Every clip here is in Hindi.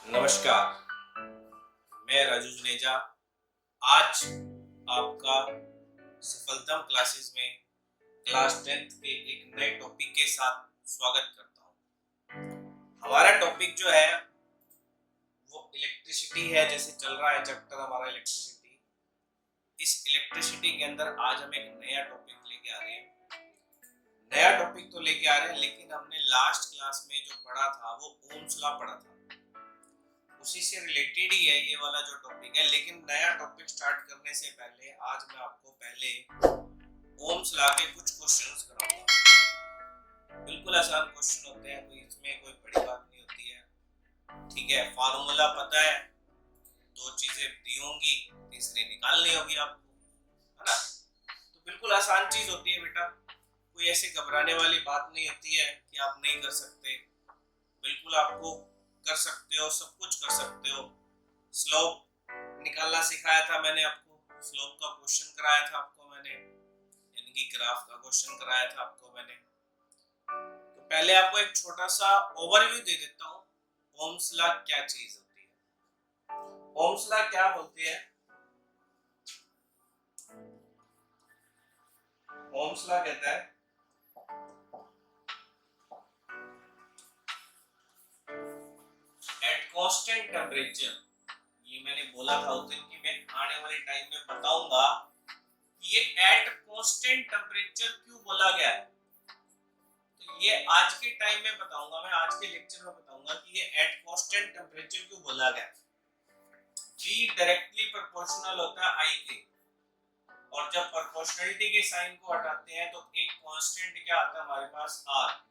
नमस्कार, मैं राजू जुनेजा। आज आपका सफलतम क्लासेस में क्लास 10th के एक नए टॉपिक के साथ स्वागत करता हूँ। हमारा टॉपिक जो है वो इलेक्ट्रिसिटी है। जैसे चल रहा है चैप्टर हमारा इलेक्ट्रिसिटी, इस इलेक्ट्रिसिटी के अंदर आज हम एक नया टॉपिक लेके आ रहे हैं। नया टॉपिक तो लेके आ रहे हैं, लेकिन हमने लास्ट क्लास में जो पढ़ा था वो ओम्स लॉ पढ़ा था, उसी से रिलेटेड ही है ये वाला जो टॉपिक है। लेकिन नया टॉपिक स्टार्ट करने से पहले आज मैं आपको पहले ओम्स लॉ के कुछ क्वेश्चंस कराऊंगा। बिल्कुल आसान क्वेश्चन होते हैं, कोई इसमें कोई बड़ी बात नहीं होती है। ठीक है, फार्मूला पता है, दो चीजें दी होंगी, तीसरी निकालनी होगी आपको, है ना। तो बिल्कुल आसान चीज होती है बेटा, कोई ऐसे घबराने वाली बात नहीं होती है कि आप नहीं कर सकते। बिल्कुल आपको कर सकते हो, सब कुछ कर सकते हो। स्लोप निकालना सिखाया था मैंने आपको, स्लोप का क्वेश्चन कराया था आपको मैंने, यानी कि ग्राफ का क्वेश्चन कराया था आपको मैंने। तो पहले आपको एक छोटा सा ओवरव्यू दे देता हूँ, ओम्स लॉ क्या चीज होती है। ओम्स लॉ क्या बोलते हैं? ओम्स लॉ कहता है एट कांस्टेंट टेम्परेचर, ये मैंने बोला था उस दिन कि मैं आने वाले टाइम में बताऊंगा ये एट कांस्टेंट टेम्परेचर क्यों बोला गया है। तो ये आज के टाइम में बताऊंगा, मैं आज के लेक्चर में बताऊंगा कि ये एट कांस्टेंट टेम्परेचर क्यों बोला गया। जी डायरेक्टली प्रोपोर्शनल होता है आई के, और जब प्रोपोर्शनलिटी के साइन को हटाते हैं तो एक कांस्टेंट क्या आता है हमारे पास, आर,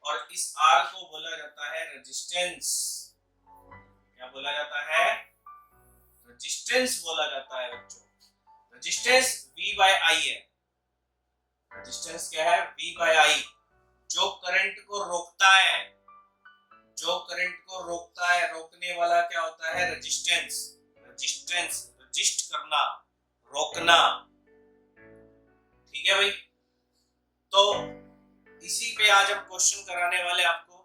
और इस आर को बोला जाता है रेजिस्टेंस। क्या बोला जाता है? रेजिस्टेंस बोला जाता है बच्चों। रेजिस्टेंस V बाय I है। रेजिस्टेंस क्या है? V by I। जो करंट को रोकता है, जो करंट को रोकता है, रोकने वाला क्या होता है? रेजिस्टेंस। रेजिस्टेंस, रेजिस्ट करना, रोकना। ठीक है भाई, तो इसी पे आज हम क्वेश्चन कराने वाले आपको।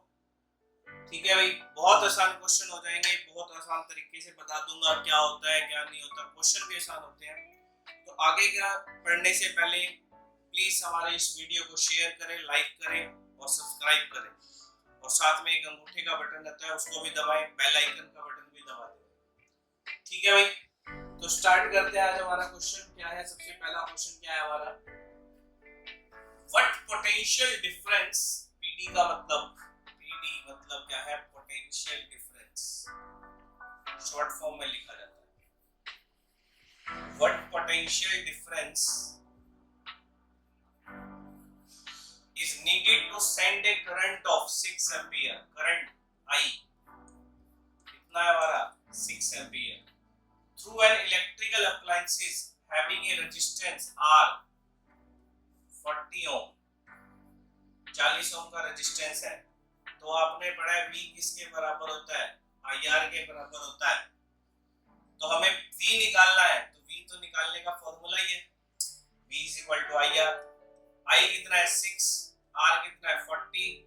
ठीक है भाई, बहुत आसान क्वेश्चन हो जाएंगे, बहुत आसान तरीके से बता दूंगा क्या होता है क्या नहीं होता। क्वेश्चन भी आसान होते हैं। तो आगे का पढ़ने से पहले प्लीज हमारे इस वीडियो को शेयर करें, लाइक करें और सब्सक्राइब करें, और साथ में एक अंगूठे का बटन रहता है उसको भी दबाएं, बेल आइकन का बटन भी दबा दें। ठीक है भाई, तो स्टार्ट करते हैं। आज हमारा क्वेश्चन क्या है? सबसे पहला क्वेश्चन क्या है हमारा? व्हाट पोटेंशियल डिफरेंस, पीडी का मतलब, पीडी मतलब क्या है? पोटेंशियल डिफरेंस, शॉर्ट फॉर्म में लिखा जाता है। What potential difference is needed to send a current of 6 ampere, current I कितना है हमारा? 6 ampere through an electrical appliances having a resistance R 40 ohm, 40 ओम का रेजिस्टेंस है। तो आपने पढ़ा है V किसके बराबर होता है? IR के बराबर होता है। तो हमें V निकालना है, तो V तो निकालने का फॉर्मूला ही है, V is equal to IR। I कितना है? 6, R कितना है? 40,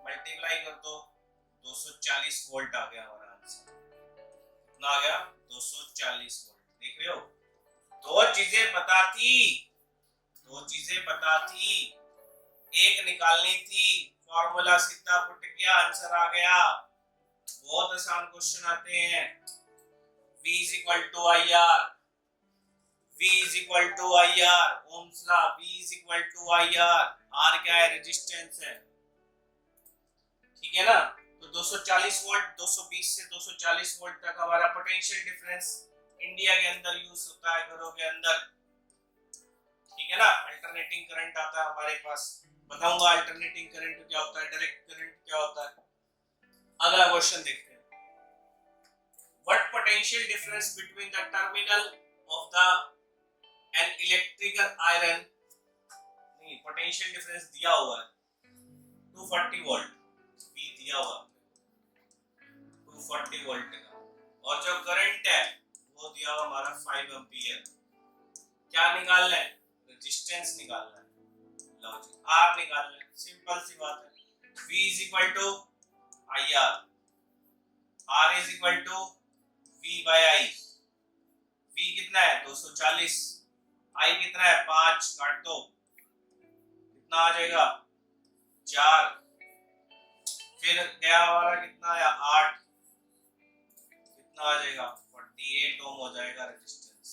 मल्टीप्लाई कर दो, 240 वोल्ट आ गया हमारा आंसर। कितना आ गया? 240 वोल्ट। देख रहे हो, दो चीजें पता थी, दो चीजें पता थी, एक निकालनी थी, फॉर्मूला सीधा पुट किया, आंसर आ गया। बहुत आसान क्वेश्चन आते हैं। V is equal to IR, V is equal to IR, Ohm's law, V is equal to IR, R क्या है? रेजिस्टेंस है। ठीक है ना। तो 240 वोल्ट, 220 से 240 वोल्ट तक हमारा पोटेंशियल डिफरेंस इंडिया के अंदर यूज होता है, घरों के अंदर। ठीक है ना। अल्टरनेटिंग करंट आता है हमारे पास, बताऊंगा अल्टरनेटिंग करंट क्या होता है, डायरेक्ट करंट क्या होता है। अगला क्वेश्चन देखते हैं। What potential difference between the terminal of the an electrical iron, नहीं पोटेंशियल डिफरेंस दिया हुआ है 240 वोल्ट, V दिया हुआ 240 वोल्ट का, और जो करंट है वो दिया हुआ हमारा 5 एम्पीयर। क्या निकालना है? रेजिस्टेंस निकालना है। लो जी, R निकालना है, सिंपल सी बात है। V is equal to IR, R is equal to V by I। V कितना है 240, I कितना है 5, काट दो कितना आ जाएगा 4, फिर गया हमारा कितना आया 8, कितना आ जाएगा 48 ओम हो जाएगा रेजिस्टेंस।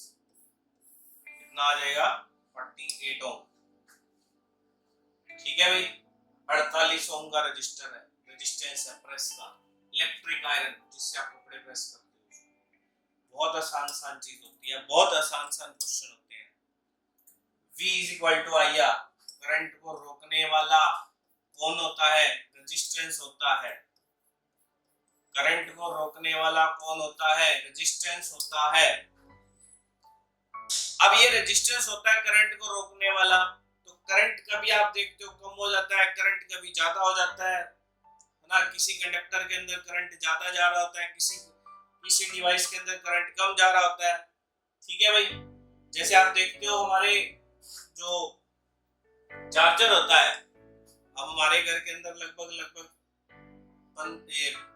कितना आ जाएगा 48 ओम। ठीक है भाई, 48 ओम का रजिस्टर है, रेजिस्टेंस है प्रेस का, इलेक्ट्रिक आयरन जिससे आप कपड़े प्रेस करते हो। बहुत आसान चीज होती है, बहुत आसान क्वेश्चन होते हैं। V is equal to I, current को रोकने वाला कौन होता है, रेजिस्टेंस होता है। करंट को रोकने वाला कौन होता है, रेजिस्टेंस होता है। अब ये रेजिस्टेंस होता है करंट को रोकने वाला, तो करंट कभी आप देखते हो कम हो जाता है, करंट कभी ज्यादा हो जाता है ना। किसी कंडक्टर के अंदर करंट ज्यादा जा रहा होता है, किसी डिवाइस के अंदर करंट कम जा रहा होता है। ठीक है भाई, जैसे आप देखते हो हमारे जो चार्जर होता है, अब हमारे घर के अंदर लगभग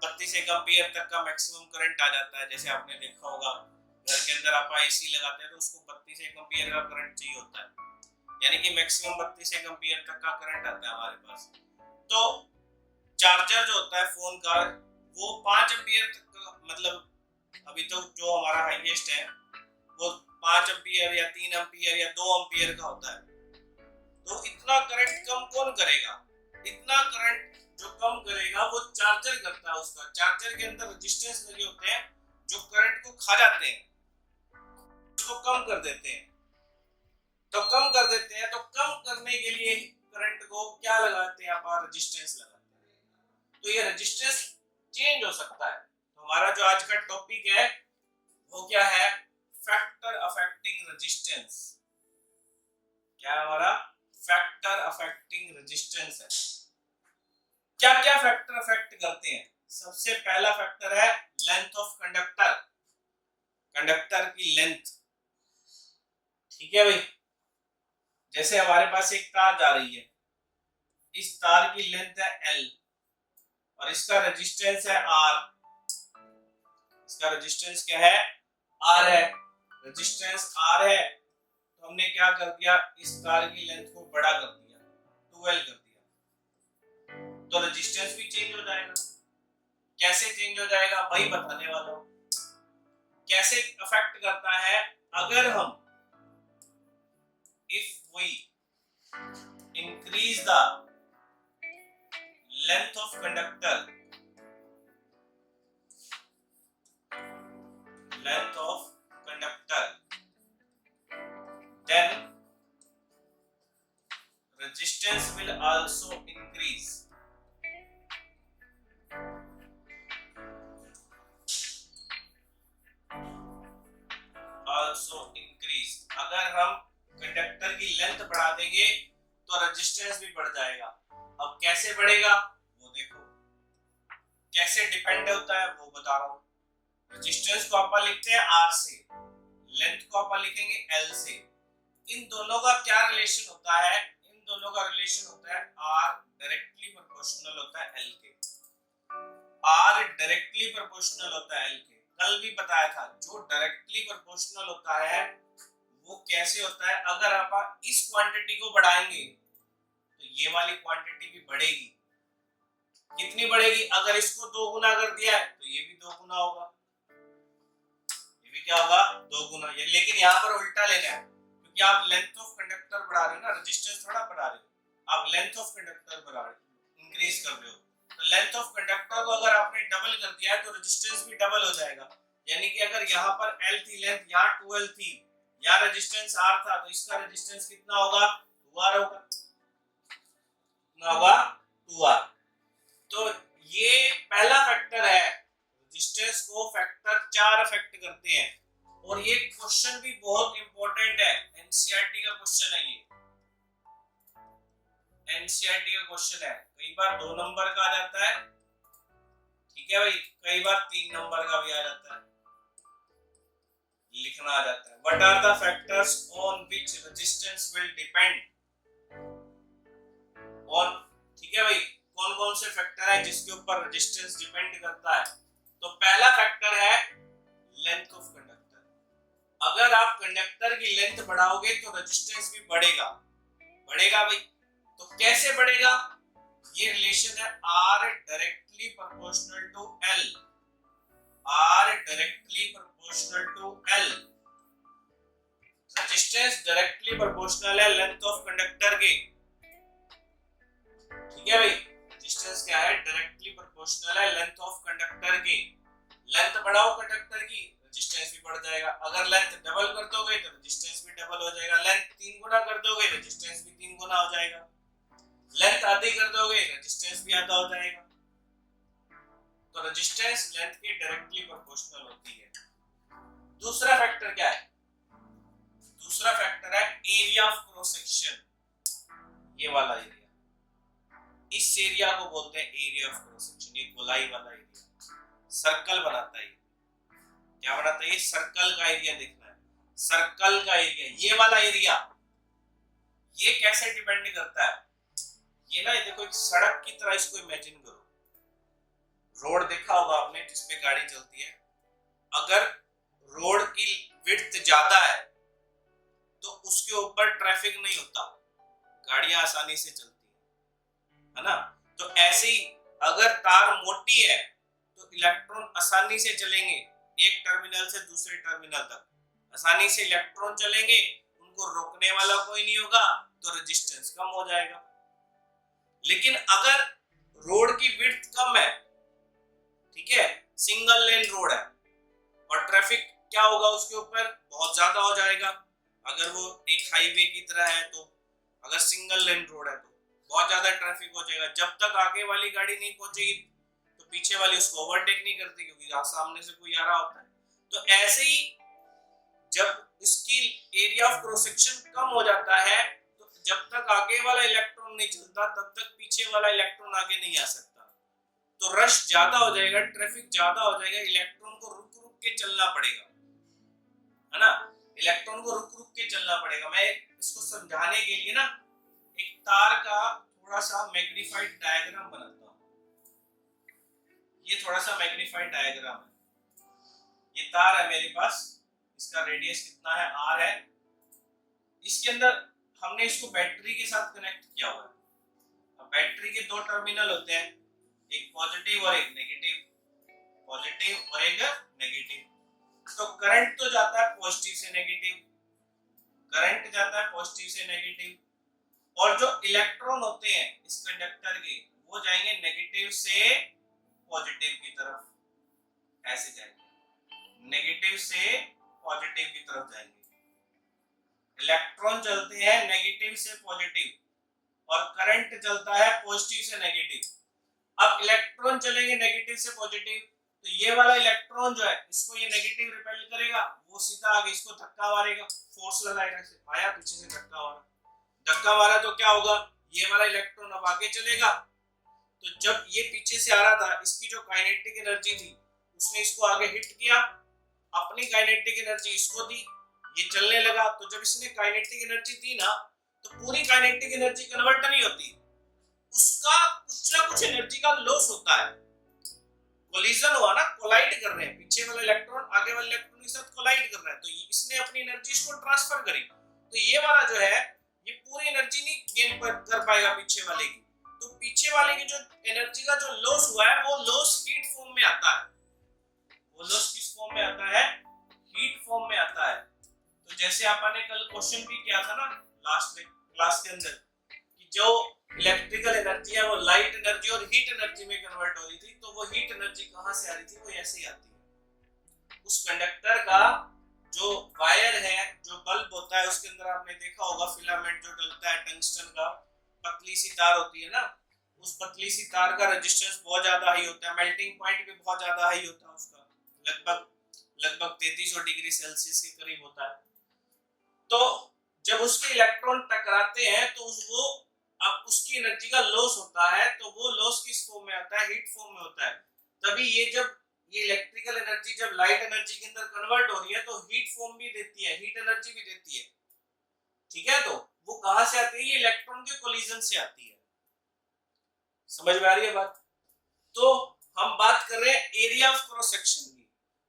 32 एम्पीयर तक का मैक्सिमम करंट आ जाता है। जैसे आपने देखा होगा घर के अंदर आप एसी लगाते हैं तो उसको 32 एम्पीयर का करंट चाहिए होता है, यानी कि मैक्सिमम 32 एम्पीयर तक का करंट आता है हमारे पास। तो चार्जर जो होता है फोन का वो 5 एम्पीयर तक का, मतलब अभी तो जो हमारा हाईएस्ट है वो 5 एम्पीयर या 3 एम्पीयर या 2 एम्पीयर का होता है। तो इतना करंट कम कौन करेगा, इतना करंट जो कम करेगा वो चार्जर करता है। उसका चार्जर के अंदर रेजिस्टेंस लगे होते हैं जो करंट को खा जाते हैं, उसको कम कर देते हैं। तो कम करने के लिए करंट को क्या लगाते हैं आप, रेजिस्टेंस लगाते हैं। तो ये रेजिस्टेंस चेंज हो सकता है। तो हमारा जो आज का टॉपिक है वो क्या है, फैक्टर अफेक्टिंग रेजिस्टेंस। क्या है हमारा, फैक्टर अफेक्टिंग रेजिस्टेंस है। क्या क्या फैक्टर अफेक्ट करते हैं। सबसे पहला फैक्टर है लेंथ ऑफ कंडक्टर, कंडक्टर की लेंथ। ठीक है भाई, जैसे हमारे पास एक तार जा रही है, इस तार की लेंथ है L और इसका रेजिस्टेंस है R। इसका रेजिस्टेंस क्या है, R है। रेजिस्टेंस R है तो हमने क्या कर दिया, इस तार की लेंथ को बड़ा कर दिया, 12 कर दिया, तो रेजिस्टेंस भी चेंज हो जाएगा। कैसे चेंज हो जाएगा वही बताने वाला हूं। कैसे अफेक्ट करता है, अगर हम if we increase the length of conductor, then resistance will also increase। अगर हम कंडक्टर की लेंथ बढ़ा देंगे तो रेजिस्टेंस भी बढ़ जाएगा। अब कैसे बढ़ेगा वो देखो, कैसे डिपेंड होता है वो बता रहा हूं। रेजिस्टेंस को अपन लिखते हैं R से, लेंथ को अपन लिखेंगे L से। इन दोनों का क्या रिलेशन होता है, इन दोनों का रिलेशन होता है R डायरेक्टली प्रोपोर्शनल होता है L के। R डायरेक्टली प्रोपोर्शनल होता है L के। कल भी बताया था, जो डायरेक्टली प्रोपोर्शनल होता है वो कैसे होता है, अगर आप इस क्वांटिटी को बढ़ाएंगे तो ये वाली क्वांटिटी भी बढ़ेगी। कितनी बढ़ेगी, अगर इसको 2 गुना कर दिया है तो ये भी 2 गुना होगा, ये भी क्या होगा 2 गुना। ये लेकिन यहाँ पर उल्टा लेना है, क्योंकि आप लेंथ ऑफ कंडक्टर बढ़ा रहे हो ना, रेजिस्टेंस थोड़ा बढ़ा रहे हो, आप लेंथ ऑफ कंडक्टर बढ़ा रहे हो, इंक्रीज कर रहे हो। तो लेंथ ऑफ कंडक्टर को अगर आपने डबल कर दिया है तो रेजिस्टेंस भी डबल हो जाएगा। यानी कि अगर यहाँ पर L थी लेंथ, यहाँ 12 थी, यहाँ रेजिस्टेंस R था, तो इसका रेजिस्टेंस कितना होगा 2R होगा, कितना होगा 2R। तो ये पहला फैक्टर है, रेजिस्टेंस को फैक्टर 4 अफेक्ट करते हैं। और ये क्वेश्चन भी बहुत इंपॉर्टेंट है, एनसीईआरटी का क्वेश्चन है, ये एनसीईआरटी का क्वेश्चन है। कई बार 2 नंबर का आ जाता है, ठीक है भाई, कई बार 3 नंबर का भी आ जाता है, लिखना आ जाता है। What are the factors on which resistance will depend on, ठीक है भाई, कौन कौन से फैक्टर हैं जिसके ऊपर रेजिस्टेंस डिपेंड करता है। तो पहला फैक्टर है लेंथ ऑफ कंडक्टर। अगर आप कंडक्टर की लेंथ बढ़ाओगे तो रेजिस्टेंस भी बढ़ेगा, बढ़ेगा भाई। तो कैसे बढ़ेगा? ये रिलेशन है R directly proportional to L, R directly proportional to L। Resistance directly proportional है लेंथ ऑफ कंडक्टर के, ठीक है भाई। रेजिस्टेंस क्या है? डायरेक्टली प्रोपोर्शनल है लेंथ ऑफ कंडक्टर के। लेंथ बढ़ाओ कंडक्टर की, रेजिस्टेंस भी बढ़ जाएगा। अगर लेंथ डबल कर दोगे तो रेजिस्टेंस भी डबल हो जाएगा। लेंथ 3 गुना कर दोगे रेजिस्टेंस भी 3 गुना हो जाएगा। लेंथ आधी कर दोगे रेजिस्टेंस भी आधा हो जाएगा। तो रेजिस्टेंस लेंथ के डायरेक्टली प्रोपोर्शनल होती है। दूसरा फैक्टर क्या है? दूसरा फैक्टर है एरिया ऑफ क्रॉस सेक्शन। ये वाला एरिया, इस एरिया को बोलते हैं एरिया ऑफ क्रॉस सेक्शन। ये गोलाई वाला एरिया सर्कल बनाता है। क्या बनाता है? ये सर्कल का एरिया देखना है, सर्कल का एरिया। ये वाला एरिया ये कैसे डिपेंड करता है? ये ना, ये देखो एक सड़क की तरह इसको इमेजिन करो। रोड देखा होगा आपने जिसपे गाड़ी चलती है। अगर रोड की विड्थ ज्यादा है तो उसके ऊपर ट्रैफिक नहीं होता, गाड़ियां आसानी से चलती है ना। तो ऐसे ही अगर तार मोटी है तो इलेक्ट्रॉन आसानी से चलेंगे, एक टर्मिनल से दूसरे टर्मिनल तक आसानी से इलेक्ट्रॉन चलेंगे, उनको रोकने वाला कोई नहीं होगा, तो रेजिस्टेंस कम हो जाएगा। लेकिन अगर रोड की विड्थ कम है, ठीक है, सिंगल लेन रोड है, और ट्रैफिक क्या होगा उसके ऊपर? बहुत ज्यादा हो जाएगा। अगर वो एक हाईवे की तरह है तो, अगर सिंगल लेन रोड है तो बहुत ज्यादा ट्रैफिक हो जाएगा। जब तक आगे वाली गाड़ी नहीं पहुंचेगी तो पीछे वाली उसको ओवरटेक नहीं करती, क्योंकि सामने से कोई आ रहा होता है। तो ऐसे ही जब इसकी एरिया ऑफ क्रॉस सेक्शन कम हो जाता है तो जब तक आगे वाला इलेक्ट्रॉन नहीं चलता तब तक पीछे वाला इलेक्ट्रॉन आगे नहीं आ सकता। तो रश ज्यादा हो जाएगा, ट्रैफिक ज्यादा हो जाएगा, इलेक्ट्रॉन को रुक रुक के चलना पड़ेगा, है ना। इलेक्ट्रॉन को रुक रुक के चलना पड़ेगा। मैं इसको समझाने के लिए ना एक तार का थोड़ा सा मैग्नीफाइड डायग्राम बनाता हूँ। ये थोड़ा सा मैग्नीफाइड डायग्राम है। ये तार है मेरे पास, इसका रेडियस कितना है? R है। इसके अंदर हमने इसको बैटरी के साथ कनेक्ट किया हुआ है। अब बैटरी के दो टर्मिनल होते हैं, एक पॉजिटिव और एक नेगेटिव, पॉजिटिव और एक नेगेटिव। तो करंट तो जाता है पॉजिटिव से नेगेटिव, करंट जाता है पॉजिटिव से नेगेटिव, और जो इलेक्ट्रॉन होते हैं इस कंडक्टर के वो जाएंगे नेगेटिव से पॉजिटिव की तरफ, ऐसे जाएंगे, नेगेटिव से पॉजिटिव की तरफ जाएंगे। इलेक्ट्रॉन चलते हैं नेगेटिव से पॉजिटिव और करंट चलता है पॉजिटिव से नेगेटिव। अब इलेक्ट्रॉन चलेंगे नेगेटिव से पॉजिटिव, तो ये वाला इलेक्ट्रॉन जो है इसको ये नेगेटिव रिपेल करेगा, वो सीधा आगे इसको धक्का मारेगा, फोर्स लगाएगा, आया पीछे से धक्का मारा, धक्का मारा तो क्या होगा? ये वाला इलेक्ट्रॉन अब आगे चलेगा। तो जब ये पीछे से आ रहा था, इसकी जो काइनेटिक एनर्जी थी उसने इसको आगे हिट किया, अपनी काइनेटिक एनर्जी इसको दी, ये चलने लगा। तो जब इसने काइनेटिक एनर्जी दी ना, तो पूरी काइनेटिक एनर्जी कन्वर्ट नहीं होती, उसका कुछ ना कुछ एनर्जी का लॉस होता है। कोलिजन हुआ ना, कोलाइड कर रहे हैं, पीछे वाला इलेक्ट्रॉन आगे वाले इलेक्ट्रॉन के साथ कोलाइड कर रहा है, तो इसने अपनी एनर्जी इसको ट्रांसफर करी। तो ये वाला जो है ये पूरी एनर्जी नहीं गेन कर पाएगा पीछे वाले की। तो पीछे वाले की जो एनर्जी का जो लॉस हुआ है वो लॉस हीट फॉर्म में आता है। वो लॉस किस फॉर्म में आता है? हीट फॉर्म में आता है। तो जैसे आपने कल क्वेश्चन भी किया था ना लास्ट में क्लास के अंदर, कि जो इलेक्ट्रिकल एनर्जी है वो लाइट एनर्जी और हीट एनर्जी में कन्वर्ट हो रही थी, तो वो हीट एनर्जी कहां से आ रही थी? वो ऐसे ही आती है। उस कंडक्टर का जो वायर है, जो बल्ब होता है, उसके अंदर आपने देखा होगा फिलामेंट जो डलता है टंगस्टन का, पतली सी तार होती है ना, उस पतली सी तार का रेजिस्टेंस बहुत ज्यादा हाई होता है, मेल्टिंग पॉइंट भी बहुत ज्यादा हाई होता है उसका, लगभग 3300 डिग्री सेल्सियस के करीब होता है। तो जब उसके इलेक्ट्रॉन टकराते हैं तो वो अब उसकी एनर्जी का लॉस होता है, तो वो लॉस किस फॉर्म में आता है? हीट फॉर्म में होता है। तभी ये जब ये इलेक्ट्रिकल एनर्जी जब लाइट एनर्जी के अंदर कन्वर्ट हो रही है तो हीट फॉर्म भी देती है, हीट एनर्जी भी देती है, ठीक है। तो वो कहां से आती है? ये इलेक्ट्रॉन के कोलिजन से आती है। समझ में आ रही है बात? तो हम बात कर रहे हैं area area of cross section की।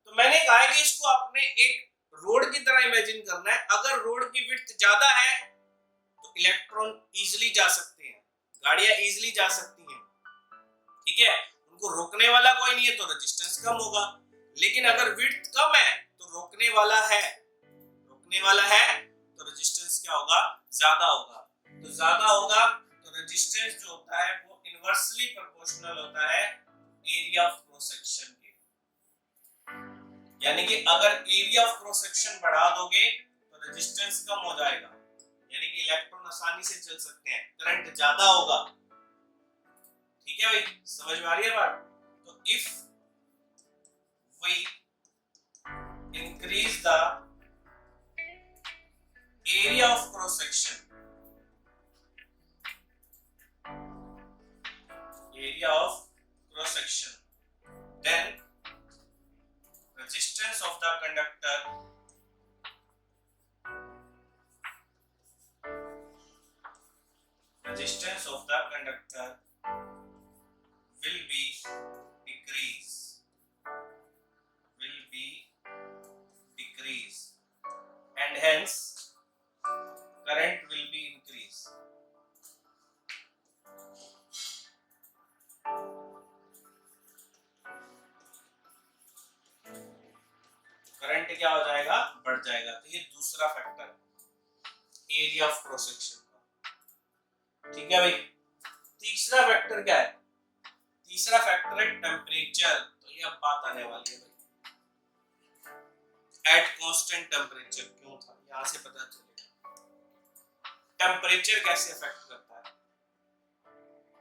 तो मैंने कहा है कि इसको आपने एक रोड की तरह इमेजिन करना है। अगर रोड की विड्थ ज्यादा है तो इलेक्ट्रॉन इजीली जा सकते हैं, गाड़ियां इजीली जा सकती हैं, ठीक है, उनको रोकने वाला कोई नहीं है तो रेजिस्टेंस कम होगा। लेकिन अगर विड्थ कम है तो रोकने वाला है तो रेजिस्टेंस क्या होगा, ज्यादा होगा। तो ज्यादा होगा तो रेजिस्टेंस जो होता है वो इनवर्सली प्रोपोर्शनल होता है एरिया ऑफ क्रॉस सेक्शन के। यानी कि अगर एरिया ऑफ क्रॉस सेक्शन बढ़ा दोगे तो रेजिस्टेंस कम हो जाएगा, यानी कि इलेक्ट्रॉन आसानी से चल सकते हैं, करंट ज्यादा होगा। ठीक है भाई, समझ में आ रही है बात? तो if we increase the area of cross section, then resistance of the conductor will be decrease and hence current will be increase। Current क्या हो जाएगा, बढ़ जाएगा। तो ये दूसरा factor area of cross section का। ठीक है भाई, तीसरा फैक्टर क्या है? तीसरा फैक्टर है टेम्परेचर। तो ये अब बात आने वाली है भाई, एट कांस्टेंट टेम्परेचर क्यों था, यहां से पता चलेगा टेम्परेचर कैसे अफेक्ट करता है।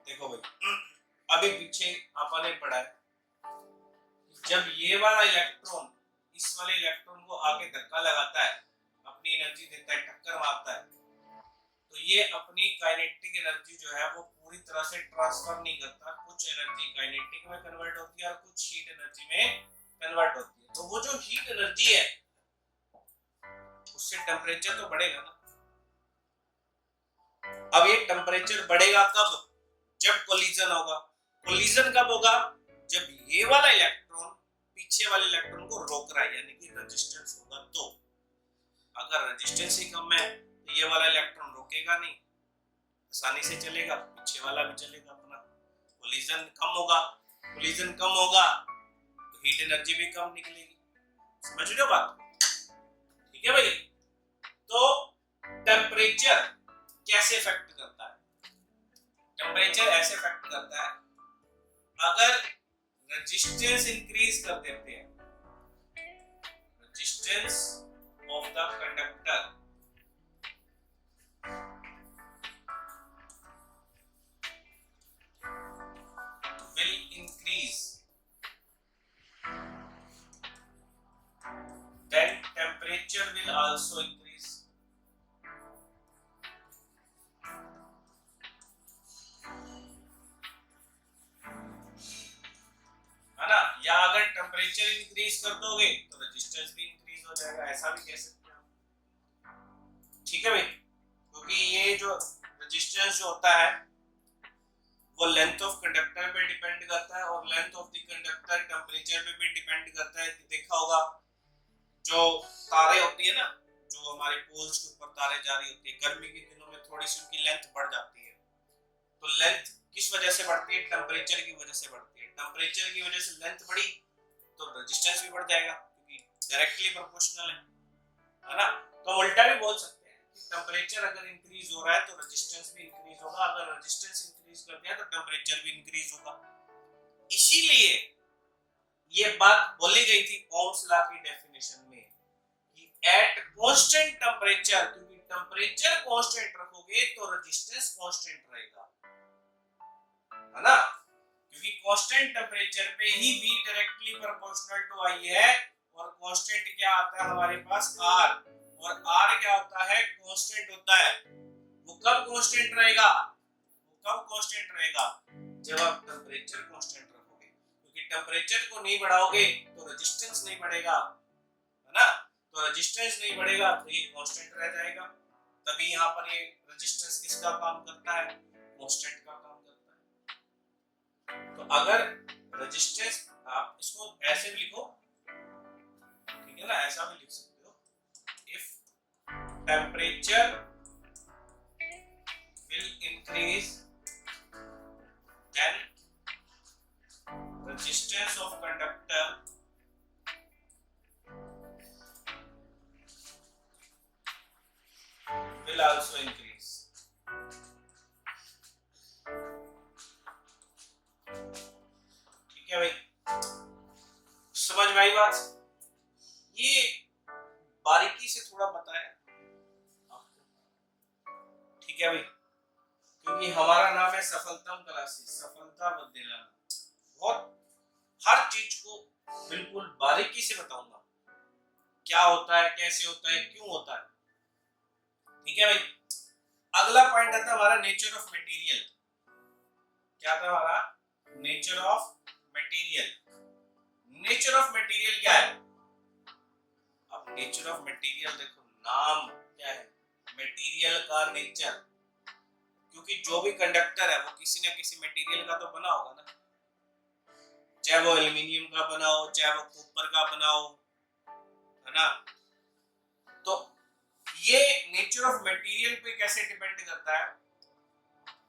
देखो भाई, अभी पीछे अपन ने पढ़ा है जब ये वाला इलेक्ट्रॉन इस वाले इलेक्ट्रॉन को आके धक्का लगाता है, अपनी एनर्जी देता है, टक्कर मारता है, तो ये अपनी काइनेटिक एनर्जी जो है वो पूरी तरह से ट्रांसफर नहीं करता। कुछ एनर्जी काइनेटिक में कन्वर्ट होती है और कुछ हीट एनर्जी में कन्वर्ट होती है। तो वो जो हीट एनर्जी है उससे टेम्परेचर तो बढ़ेगा ना। अब ये टेम्परेचर बढ़ेगा कब? जब कोलिजन होगा। कोलिजन कब होगा? जब ये वाला इलेक्ट्रॉन पीछे वाले इलेक्ट्रॉन को रोक रहा है, यानी कि रेजिस्टेंस होगा। तो अगर रेजिस्टेंस ही कम है तो ये वाला इलेक्ट्रॉन रोकेगा नहीं, आसानी से चलेगा, पीछे वाला भी चलेगा अपना। कोलिजन कम होगा तो हीट एनर्जी भी कम निकलेगी। समझ रहे हो बात? ठीक है भाई। तो टेम्परेचर कैसे इफेक्ट करता है? टेम्परेचर ऐसे इफेक्ट करता है, अगर रेजिस्टेंस इंक्रीज कर देते हैं, resistance of the conductor will increase, then temperature will also increase। है ना? या अगर टेम्परेचर इंक्रीज कर दोगे तो रेजिस्टेंस भी इंक्रीज हो जाएगा, ऐसा भी कह सकते हैं। ठीक है भाई, क्योंकि ये जो रेजिस्टेंस जो होता है वो लेंथ ऑफ कंडक्टर पे डिपेंड करता है और length of the conductor temperature पे भी डिपेंड करता है। देखा होगा जो तारे होती है ना, जो हमारे पोल्स के ऊपर तारे जा रही होती है, गर्मी के दिनों में थोड़ी सी उनकी लेंथ बढ़ जाती है। तो लेंथ किस वजह से बढ़ती है? टेम्परेचर की वजह से बढ़ती है। टेम्परेचर की वजह से लेंथ बढ़ी तो रेजिस्टेंस भी बढ़ जाएगा, क्योंकि डायरेक्टली प्रोपोर्शनल है ना। तो उल्टा भी बोल सकते हैं कि टेम्परेचर अगर इंक्रीज हो रहा है तो रेजिस्टेंस भी इंक्रीज होगा, अगर रेजिस्टेंस इंक्रीज कर दिया तो टेम्परेचर भी इंक्रीज होगा। इसीलिए ये बात बोली गई थी ओम्स लॉ की डेफिनेशन में कि एट कांस्टेंट टेम्परेचर, क्योंकि टेम्परेचर कांस्टेंट रखोगे तो रेजिस्टेंस कांस्टेंट रहेगा, है ना। क्योंकि कांस्टेंट टेम्परेचर पे ही V directly proportional to I है, और कांस्टेंट क्या आता है हमारे पास R, और R क्या होता है? कांस्टेंट होता है। वो कब कांस्टेंट रहेगा? जब आप टेम्परेचर कांस्टेंट रखोगे, क्योंकि टेम्परेचर को नहीं बढ़ाओगे तो रेजिस्टेंस नहीं बढ़ेगा, है ना। तो रेजिस्टेंस नहीं बढ़ेगा तो ये कांस्टेंट रह जाएगा। तभी यहाँ पर ये रेजिस्टेंस किसका काम करता है? कांस्टेंट का काम करता है। तो अगर रेजिस्टेंस, आप इसको ऐसे भी लिखो, ठीक है ना, ऐसा भी लिख सकते हो। If temperature will increase then resistance of conductor will also increase। ठीक है भाई, समझ में आई बात? ये बारीकी से थोड़ा बताया आपको, ठीक है भाई, क्योंकि हमारा नाम है सफलतम क्लासेस, सफलता मत देना। बहुत हर चीज को बिल्कुल बारीकी से बताऊंगा, क्या होता है, कैसे होता है, क्यों होता है, ठीक है भाई। अगला पॉइंट आता है हमारा नेचर ऑफ मटेरियल। क्या था हमारा? Nature of material. Nature of material क्या है? अब नेचर ऑफ मटेरियल देखो, नाम क्या है? मटेरियल का नेचर, क्योंकि जो भी कंडक्टर है वो किसी न किसी मटेरियल का तो बना होगा ना, चाहे वो एल्युमिनियम का बना हो, चाहे वो कॉपर का बना हो, है ना। तो ये नेचर ऑफ मटेरियल पे कैसे डिपेंड करता है?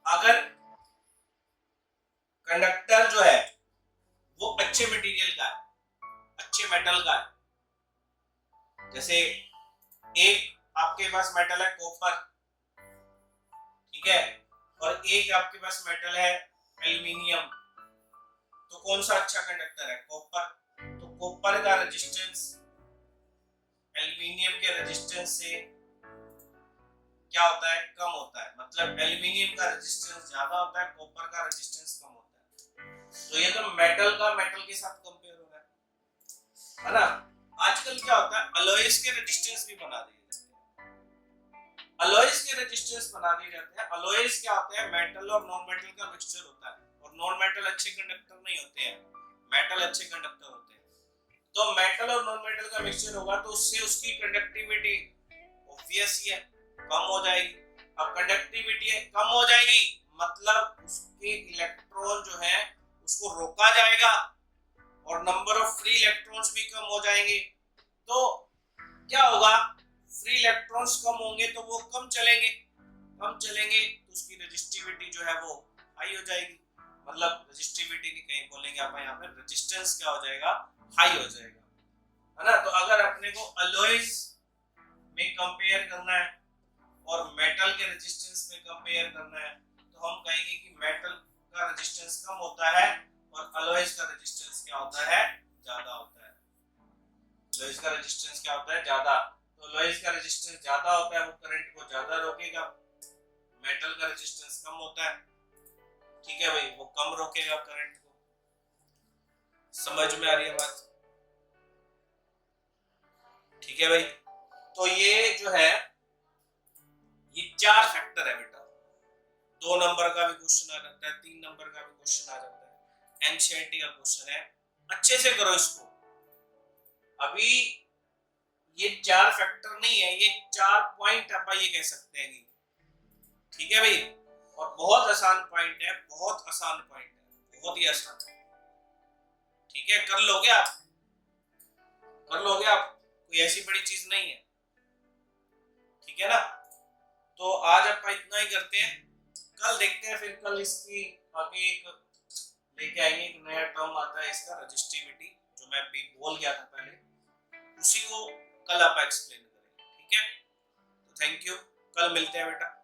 अगर कंडक्टर जो है वो अच्छे मटेरियल का है, अच्छे मेटल का है, जैसे एक आपके पास मेटल है कॉपर, ठीक है, और एक आपके पास मेटल है एल्युमिनियम, तो कौन सा अच्छा कंडक्टर है? कॉपर। तो कॉपर का रेजिस्टेंस एल्युमिनियम के रेजिस्टेंस से क्या होता है? कम होता है। मतलब एल्युमिनियम का रेजिस्टेंस ज्यादा होता है, कॉपर का रेजिस्टेंस कम होता है। तो ये तो मेटल का मेटल के साथ कंपेयर हो रहा है ना। आजकल क्या होता है, अलॉयज के रेजिस्टेंस भी बना दिए जाते हैं। अलॉयज के रेजिस्टेंस बना दिए जाते हैं। अलॉयज क्या होते हैं? मेटल और नॉन मेटल का मिक्सचर होता है, और नॉन मेटल अच्छे कंडक्टर नहीं होते हैं, मेटल अच्छे कंडक्टर होते हैं। तो मेटल और नॉन मेटल का मिक्सचर होगा तो उससे उसकी कंडक्टिविटी ऑब्वियस ही है कम हो जाएगी। अब कंडक्टिविटी कम हो जाएगी मतलब उसके इलेक्ट्रॉन जो है उसको रोका जाएगा और नंबर ऑफ फ्री इलेक्ट्रॉन्स भी कम हो जाएंगे। तो क्या होगा? फ्री इलेक्ट्रॉन्स कम होंगे तो वो कम चलेंगे तो उसकी रेजिस्टिविटी जो है वो हाई हो जाएगी। मतलब रेजिस्टिविटी नहीं कहीं बोलेंगे आप, यहाँ पे रेजिस्टेंस क्या हो जाएगा? हाई हो जाएगा, है ना। तो अगर अपने को अलॉयज में कंपेयर करना है और मेटल के रेजिस्टेंस में कंपेयर करना है तो हम कहेंगे कि मेटल का रेजिस्टेंस कम होता है और अलॉयज का रेजिस्टेंस क्या होता है? ज्यादा होता है। अलॉयज का रेजिस्टेंस क्या होता है? ज्यादा। तो अलॉयज का रेजिस्टेंस ज्यादा होता है, वो करंट को ज्यादा रोकेगा। मेटल का रेजिस्टेंस कम होता है, ठीक है भाई, वो कम रोकेगा करंट को। समझ में आ रही है बात? ठीक है भाई। तो ये जो है ये 4 फैक्टर है बेटा। 2 नंबर का भी क्वेश्चन आ जाता है, 3 नंबर का भी क्वेश्चन आ जाता है, एनसीईआरटी का क्वेश्चन है। अच्छे से करो इसको। अभी ये 4 फैक्टर नहीं है, ये 4 पॉइंट आप ये कह सकते हैं, ठीक है भाई। और बहुत आसान पॉइंट है, बहुत आसान पॉइंट है, बहुत ही आसान है, ठीक है। कर लोगे आप, कर लोगे आप, कोई ऐसी बड़ी चीज नहीं है, ठीक है ना। तो आज अपन इतना ही करते हैं, कल देखते हैं, फिर कल इसकी आगे एक लेके आएंगे, एक नया टर्म आता है इसका रेजिस्टिविटी, जो मैं भी बोल गया था पहले, उसी को कल आप एक्सप्लेन करेंगे, ठीक है। तो थैंक यू, कल मिलते हैं बेटा।